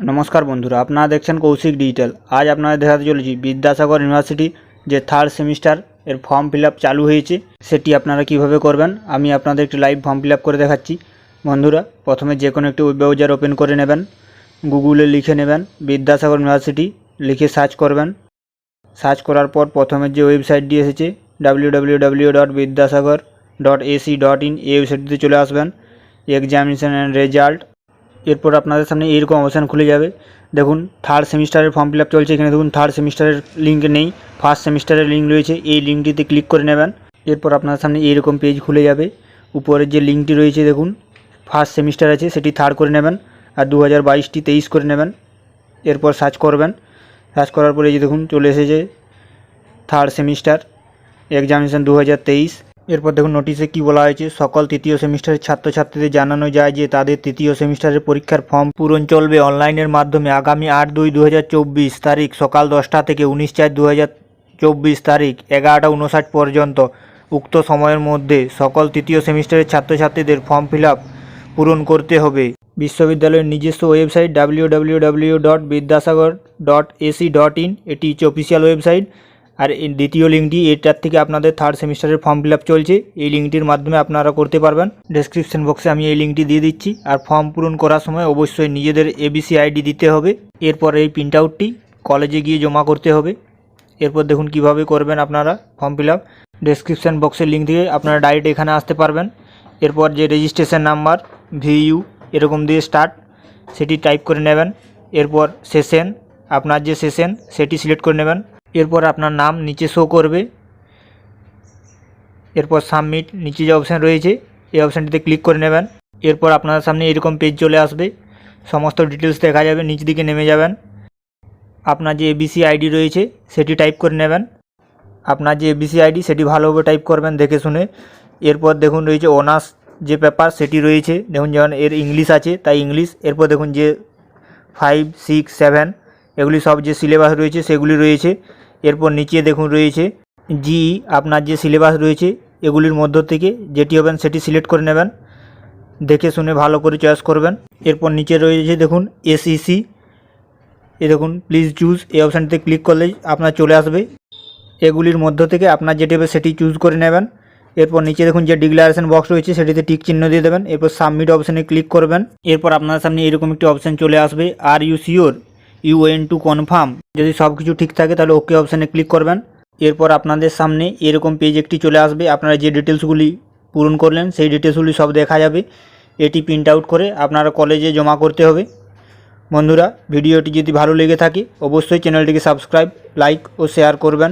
नमस्कार बंधुरा आपनारा देखছেন कौशिक डिजिटल। आज আপনাদের দেখাতে চলেছি বিদ্যাসাগর ইউনিভার্সিটি যে থার্ড সেমিস্টার এর ফর্ম ফিল আপ চালু হয়েছে সেটি আপনারা কিভাবে করবেন আমি আপনাদের একটি লাইভ ফর্ম ফিল আপ করে দেখাচ্ছি। বন্ধুরা প্রথমে যে কোনো একটি ওয়েব ব্রাউজার ওপেন করে নেবেন, গুগলে লিখে নেবেন বিদ্যাসাগর ইউনিভার্সিটি, লিখে সার্চ করবেন। সার্চ করার পর প্রথমে যে ওয়েবসাইটটি এসেছে www.vidyasagar.ac.in এই ওয়েবসাইটটিতে চলে আসবেন। এক্সামিনেশন অ্যান্ড রেজাল্ট, এরপর আপনাদের সামনে এরকম অপশান খুলে যাবে। দেখুন থার্ড সেমিস্টারের ফর্ম ফিল আপ চলছে। এখানে দেখুন থার্ড সেমিস্টারের লিঙ্ক নেই, ফার্স্ট সেমিস্টারের লিঙ্ক রয়েছে। এই লিঙ্কটিতে ক্লিক করে নেবেন। এরপর আপনাদের সামনে এইরকম পেজ খুলে যাবে। উপরে যে লিঙ্কটি রয়েছে দেখুন ফার্স্ট সেমিস্টার আছে সেটি থার্ড করে নেবেন, আর 2022টি 23 করে নেবেন। এরপর সার্চ করবেন। সার্চ করার পরে এই যে দেখুন চলে এসেছে থার্ড সেমিস্টার এক্সামিনেশন 2023। এরপর দেখুন নোটিশে কি বলা হয়েছে, সকল তৃতীয় সেমিস্টারের ছাত্রছাত্রীদের জানানো যায় যে তাদের তৃতীয় সেমিস্টারের পরীক্ষার ফর্ম পূরণ চলবে অনলাইনের মাধ্যমে আগামী 8/2/2024 তারিখ সকাল 10টা থেকে 19/4/2024 তারিখ 11টা 59 পর্যন্ত। উক্ত সময়ের মধ্যে সকল তৃতীয় সেমিস্টারের ছাত্রছাত্রীদের ফর্ম ফিল আপ পূরণ করতে হবে। বিশ্ববিদ্যালয়ের নিজস্ব ওয়েবসাইট www.vidyasagar.ac.in এটি হচ্ছে অফিসিয়াল ওয়েবসাইট। আর এই দ্বিতীয় লিঙ্কটি, এটার থেকে আপনাদের থার্ড সেমিস্টারের ফর্ম ফিল আপ চলছে, এই লিঙ্কটির মাধ্যমে আপনারা করতে পারবেন। ডেসক্রিপশন বক্সে আমি এই লিঙ্কটি দিয়ে দিচ্ছি। আর ফর্ম পূরণ করার সময় অবশ্যই নিজেদের এবিসি আইডি দিতে হবে। এরপর এই প্রিন্ট আউটটি কলেজে গিয়ে জমা করতে হবে। এরপর দেখুন কিভাবে করবেন আপনারা ফর্ম ফিল আপ। ডেসক্রিপশন বক্সের লিঙ্ক থেকে আপনারা ডাইরেক্ট এখানে আসতে পারবেন। এরপর যে রেজিস্ট্রেশন নাম্বার ভিইউ এরকম দিয়ে স্টার্ট সেটি টাইপ করে নেবেন। এরপর সেশন, আপনার যে সেশন সেটি সিলেক্ট করে নেবেন। এরপর আপনার নাম নিচে শো করবে। এরপর সাবমিট নিচে যে অপশান রয়েছে এই অপশানটিতে ক্লিক করে নেবেন। এরপর আপনার সামনে এরকম পেজ চলে আসবে, সমস্ত ডিটেলস দেখা যাবে। নিচ দিকে নেমে যাবেন, আপনার যে এবিসি আইডি রয়েছে সেটি টাইপ করে নেবেন। আপনার যে এবিসি আইডি সেটি ভালোভাবে টাইপ করবেন দেখে শুনে। এরপর দেখুন রয়েছে অনার্স যে পেপার সেটি রয়েছে, দেখুন যেমন এর ইংলিশ আছে তাই ইংলিশ। এরপর দেখুন যে 5, 6, 7 এগুলি সব যে সিলেবাস রয়েছে সেগুলি রয়েছে। এরপর নিচে দেখুন রয়েছে জি, আপনার যে সিলেবাস রয়েছে এগুলির মধ্য থেকে যেটি হবেন সেটি সিলেক্ট করে নেবেন, দেখে শুনে ভালো করে চয়েস করবেন। এরপর নিচে রয়েছে দেখুন এসইসি, এ দেখুন প্লিজ চুজ, এই অপশানটিতে ক্লিক করলেই আপনার চলে আসবে। এগুলির মধ্য থেকে আপনার যেটি হবে সেটি চুজ করে নেবেন। এরপর নিচে দেখুন যে ডিক্লারেশন বক্স রয়েছে সেটিতে টিক চিহ্ন দিয়ে দেবেন। এরপর সাবমিট অপশানে ক্লিক করবেন। এরপর আপনার সামনে এরকম একটি অপশান চলে আসবে, are you sure, you want to confirm. যদি সব কিছু ঠিক থাকে তাহলে ওকে অপশানে ক্লিক করবেন। এরপর আপনাদের সামনে এরকম পেজ একটি চলে আসবে, আপনারা যে ডিটেলসগুলি পূরণ করলেন সেই ডিটেলসগুলি সব দেখা যাবে। এটি প্রিন্ট আউট করে আপনারা কলেজে জমা করতে হবে। বন্ধুরা ভিডিওটি যদি ভালো লেগে থাকে অবশ্যই চ্যানেলটিকে সাবস্ক্রাইব, লাইক ও শেয়ার করবেন।